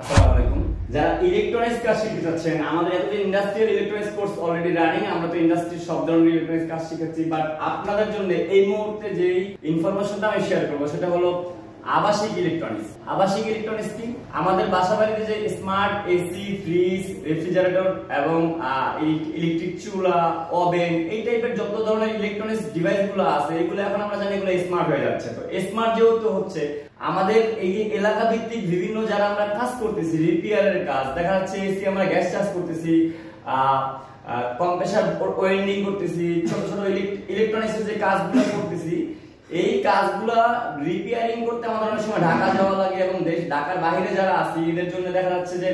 আসসালামু আলাইকুম। যারা ইলেকট্রনিক্স কাজ শিখতে চাচ্ছেন, আমাদের এতদিন industrial electronics course already running. আমরা তো ইন্ডাস্ট্রির সব ধরনের ইলেকট্রনিক্স কাজ শিখাচ্ছি, বাট আপনাদের জন্য এই মুহূর্তে যেই ইনফরমেশনটা আমি শেয়ার করবো সেটা হলো আবাসিক ইলেকট্রনিক্স। আবাসিক ইলেকট্রনিক্স কি? আমাদের বাসাবাড়িতে যে স্মার্ট এসি, ফ্রিজ, রেফ্রিজারেটর এবং ইলেকট্রিক চুলা, ওভেন, এই টাইপের যত ধরনের ইলেকট্রনিক্স ডিভাইস গুলো আছে, এগুলো এখন আমরা জানি এগুলো স্মার্ট হয়ে যাচ্ছে। তো স্মার্ট যেহেতু হচ্ছে, আমাদের এই যে এলাকা ভিত্তিক বিভিন্ন যারা আমরা কাজ করতেছি, রিপেয়ারের কাজ, দেখা যাচ্ছে এসি আমরা গ্যাস চার্জ করতেছি, কম্প্রেসার ওয়েল্ডিং করতেছি, ছোট ছোট ইলেকট্রনিক্সের যে কাজগুলো করতেছি, এই কাজগুলা রিপেয়ারিং করতে আমাদের অনেক সময় ঢাকা যাওয়া লাগে এবং ঢাকার বাইরে যারা আছি এদের জন্য দেখা যাচ্ছে যে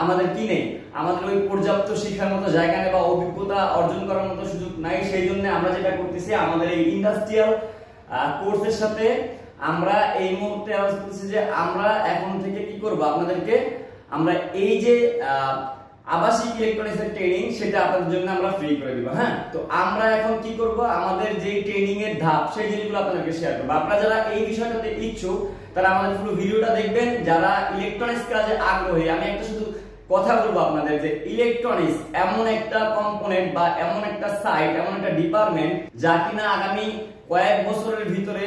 আমাদের কি নেই, আমাদের ওই পর্যাপ্ত শিক্ষার মতো জায়গা নেই বা অভিজ্ঞতা অর্জন করার মতো সুযোগ নাই। সেই জন্য আমরা যেটা করতেছি, আমাদের এই ইন্ডাস্ট্রিয়াল কোর্সের সাথে আমরা এই মুহূর্তে আলোচনা করতেছি যে আমরা এখন থেকে কি করব, আপনাদেরকে আমরা এই যে আবাসিক ইলেকট্রনিক্স এর ট্রেনিং সেটা আপনাদের জন্য আমরা ফ্রি করে দিব। হ্যাঁ, তো আমরা এখন কি করব, আমাদের যে ট্রেনিং এর ধাপ সেই জিনিসগুলো আপনাদেরকে শেয়ার করব। আপনারা যারা এই বিষয়টাতে ইচ্ছুক তারা আমাদের পুরো ভিডিওটা দেখবেন। যারা ইলেকট্রনিক্স কাজে আগ্রহী, আমি একটা শুধু কথা বলবো আপনাদের যে ইলেকট্রনিক্স এমন একটা কম্পোনেন্ট বা এমন একটা সাইট, এমন একটা ডিপার্টমেন্ট যা কিনা আগামী কয়েক বছরের ভিতরে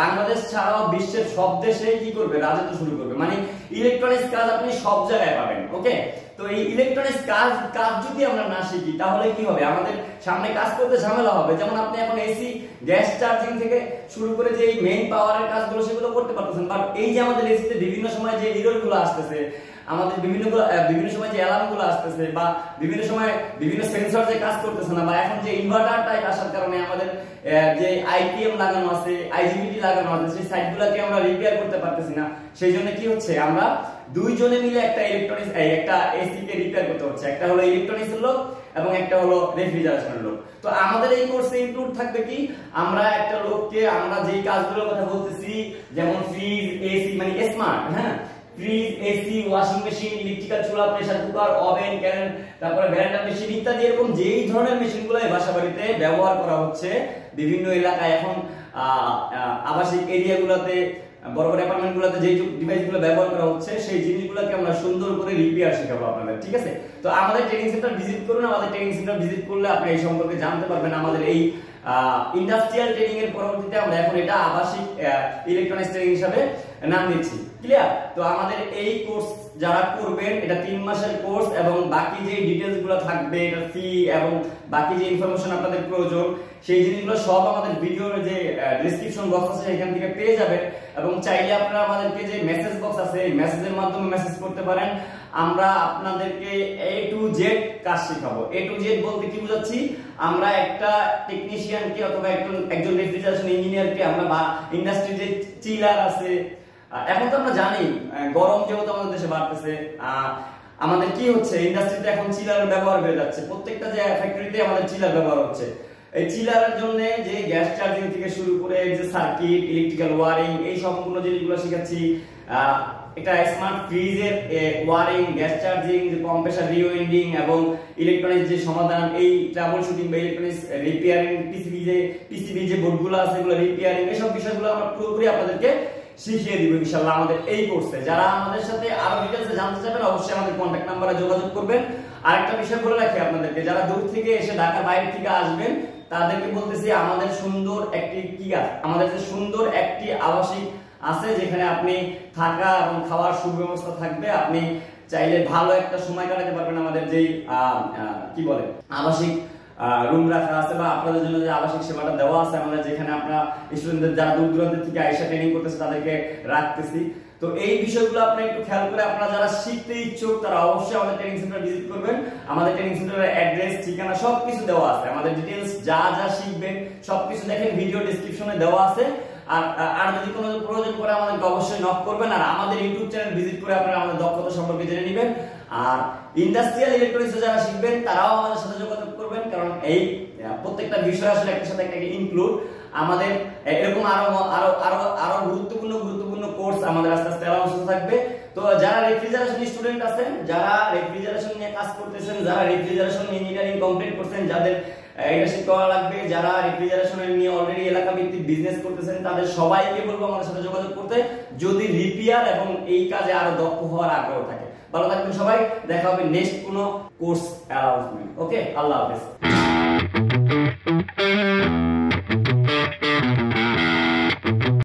বাংলাদেশ ছাড়াও বিশ্বের সব দেশে কি করবে, রাজত্ব শুরু করবে। মানে ইলেকট্রনিক্স কাজ আপনি সব জায়গায় পাবেন। ওকে, তো এই ইলেকট্রনিক্স কাজ যদি আমরা না শিখি তাহলে কি হবে, আমাদের সামনে কাজ করতে ঝামেলা হবে। যেমন আপনি এখন এসি, গ্যাস চার্জিং থেকে শুরু করে যে মেইন পাওয়ারের কাজগুলো সেগুলো করতে পারতেছেন, বাট এই যে আমাদের এসিতে বিভিন্ন সময় যে এরর গুলো আসতেছে, আমাদের বিভিন্ন সময় যে অ্যালার্ম গুলো আসতেছে, বা বিভিন্ন সময় বিভিন্ন সেন্সর যে কাজ করতেছে না, বা এখন যে ইনভার্টার টাইপ আসার কারণে আমাদের যে আইপিএম লাগানো আছে, আইজিবিটি লাগানো আছে, সেই সাইটগুলোকে আমরা রিপেয়ার করতে পারতেছি না। সেই জন্য কি হচ্ছে, আমরা দুইজনে মিলে একটা ইলেকট্রনিক্স একটা এসি কে রিপেয়ার করতে হচ্ছে। একটা হলো ইলেকট্রনিক্স এর লোক এবং একটা হলো রেফ্রিজারেশনের লোক। তো আমাদের এই কোর্সে ইনক্লুড থাকবে কি, আমরা একটা লোককে আমরা যেই কাজগুলোর কথা বলতেছি, যেমন ফ্রিজ, এসি মানে স্মার্ট, হ্যাঁ, fridge, AC, washing machine, electrical চুলা, প্রেসার কুকার, ওভেন, ক্যারেন, তারপরে ব্লেন্ডার মেশিন ইত্যাদি, এরকম যেই ধরনের মেশিনগুলো এই বাসাবাড়িতে ব্যবহার করা হচ্ছে বিভিন্ন এলাকায়, এখন আবাসিক এরিয়াগুলোতে, বড় বড় অ্যাপার্টমেন্টগুলোতে যেই ডিভাইসগুলো ব্যবহার করা হচ্ছে, সেই জিনিসগুলোকে আমরা সুন্দর করে রিপেয়ার শেখাবো আপনাদের। ঠিক আছে, তো আমাদের ট্রেনিং সেন্টার ভিজিট করুন। আমাদের ট্রেনিং সেন্টার ভিজিট করলে আপনি এই সম্পর্কে জানতে পারবেন। আমাদের এই ইন্ডাস্ট্রিয়াল ট্রেনিং এর পরবর্তীতে আমরা এখন এটা আবাসিক ইলেকট্রনিক্স ট্রেনিং হিসাবে নাম দিচ্ছি। ক্লিয়ার? তো আমাদের এই কোর্স যারা করবেন, এটা 3 মাসের কোর্স এবং বাকি যে ডিটেইলস গুলো থাকবে, এটা ফি এবং বাকি যে ইনফরমেশন আপনাদের প্রয়োজন, সেই জিনিসগুলো সব আমাদের ভিডিওর যে ডেসক্রিপশন বক্স আছে সেখান থেকে পেয়ে যাবেন। এবং চাইলে আপনারা আমাদেরকে যে মেসেজ বক্স আছে, এই মেসেজের মাধ্যমে মেসেজ করতে পারেন। আমরা আপনাদেরকে A to Z কাজ শেখাবো। A to Z বলতে কি বোঝাচ্ছি, আমরা একটা টেকনিশিয়ানকে অথবা একজন রেফ্রিজারেশন ইঞ্জিনিয়ারকে আমরা, বা ইন্ডাস্ট্রি যে চিলার আছে, এখন তো আমরা জানি গরম যেহেতু আমাদের দেশে বাড়তেছে, আমাদের কি হচ্ছে, ইন্ডাস্ট্রিতে এখন চিলারের ব্যবহার বেড়ে যাচ্ছে। প্রত্যেকটা যে ফ্যাক্টরিতে আমাদের চিলার ব্যবহার হচ্ছে। এই চিলারের জন্য যে গ্যাস চার্জিং থেকে শুরু করে যে সার্কিট, ইলেকট্রিক্যাল ওয়ারিং, এই সম্পূর্ণ জিনিসগুলো শিখাচ্ছি। একটা স্মার্ট ফ্রিজের ওয়ারিং, গ্যাস চার্জিং, কম্প্রেসার রিওয়েন্ডিং এবং ইলেকট্রনিক্স যে সমাধান, এই ট্রাবল শুটিং বা ইলেকট্রনিক্স রিপেয়ারিং, পিসিবি যে বোর্ডগুলো আছে এগুলো রিপেয়ারিং, এইসব বিষয়গুলো আমরা পুরোপুরি আপনাদেরকে শিখিয়ে দিব ইনশাআল্লাহ আমাদের এই কোর্সে। যারা আমাদের সাথে আরো ডিটেইলসে জানতে চাইবেন অবশ্যই আমাদের কন্টাক্ট নাম্বারে যোগাযোগ করবেন। আরেকটা বিষয় বলে রাখি আপনাদেরকে, যারা দূর থেকে এসে ঢাকার বাইরে থেকে আসবেন তাদেরকে বলতেছি, আমাদের সুন্দর একটি আবাসিক আছে যেখানে আপনি থাকা এবং খাওয়ার সুব্যবস্থা থাকবে। আপনি চাইলে ভালো একটা সময় কাটাতে পারবেন। আমাদের যেই কি বলে আবাসিক রুম রাখা আছে, বা আপনাদের জন্য যে আবাসিক সেবাটা দেওয়া আছে আমাদের, যেখানে আপনারা স্টুডেন্টদের যারা দূর দূরান্ত থেকে আইসা ট্রেনিং করতেছে তাদেরকে রাখতেছি। তো এই বিষয়গুলো আপনি একটু খেয়াল করে, আপনারা যারা শিখতে ইচ্ছুক তারা অবশ্যই আমাদের ট্রেনিং সেন্টার ভিজিট করবেন। আমাদের ট্রেনিং সেন্টারের অ্যাড্রেস, ঠিকানা সবকিছু দেওয়া আছে। আমাদের ডিটেইলস যা শিখবেন সবকিছু দেখেন ভিডিও ডেসক্রিপশনে দেওয়া আছে। আর যদি কোনো প্রয়োজন পড়ে আমাদেরকে অবশ্যই নক করবেন। আর আমাদের ইউটিউব চ্যানেল ভিজিট করে আপনারা আমাদের দক্ষতা সম্পর্কে জেনে নেবেন। আর ইন্ডাস্ট্রিয়াল ইলেকট্রনিক্স যারা শিখবেন তারাও আমাদের সাথে যোগাযোগ করবেন, কারণ এই প্রত্যেকটা বিষয় আসলে একটার সাথে একটা ইনক্লুড। আমাদের এরকম আরো গুরুত্বপূর্ণ কোর্স আমাদের আস্তে আস্তে অ্যানাউন্স থাকবে। তো যারা রেফ্রিজারেশন স্টুডেন্ট আছেন, যারা রেফ্রিজারেশন নিয়ে কাজ করতেছেন, যারা রেফ্রিজারেশন ইঞ্জিনিয়ারিং কমপ্লিট করছেন, যাদের এটা শিখতে লাগবে। যারা রেফ্রিজারেশন নিয়ে অলরেডি এলাকা ভিত্তিক বিজনেস করতেছেন তাদের সবাইকে বলবো আমাদের সাথে যোগাযোগ করতে, যদি রিপেয়ার এবং এই কাজে আরো দক্ষ হওয়ার আগ্রহ থাকে। ভালো থাকবেন সবাই, দেখা হবে নেক্সট কোনো কোর্স অ্যানাউন্সমেন্ট। ওকে, আল্লাহ হাফেজ।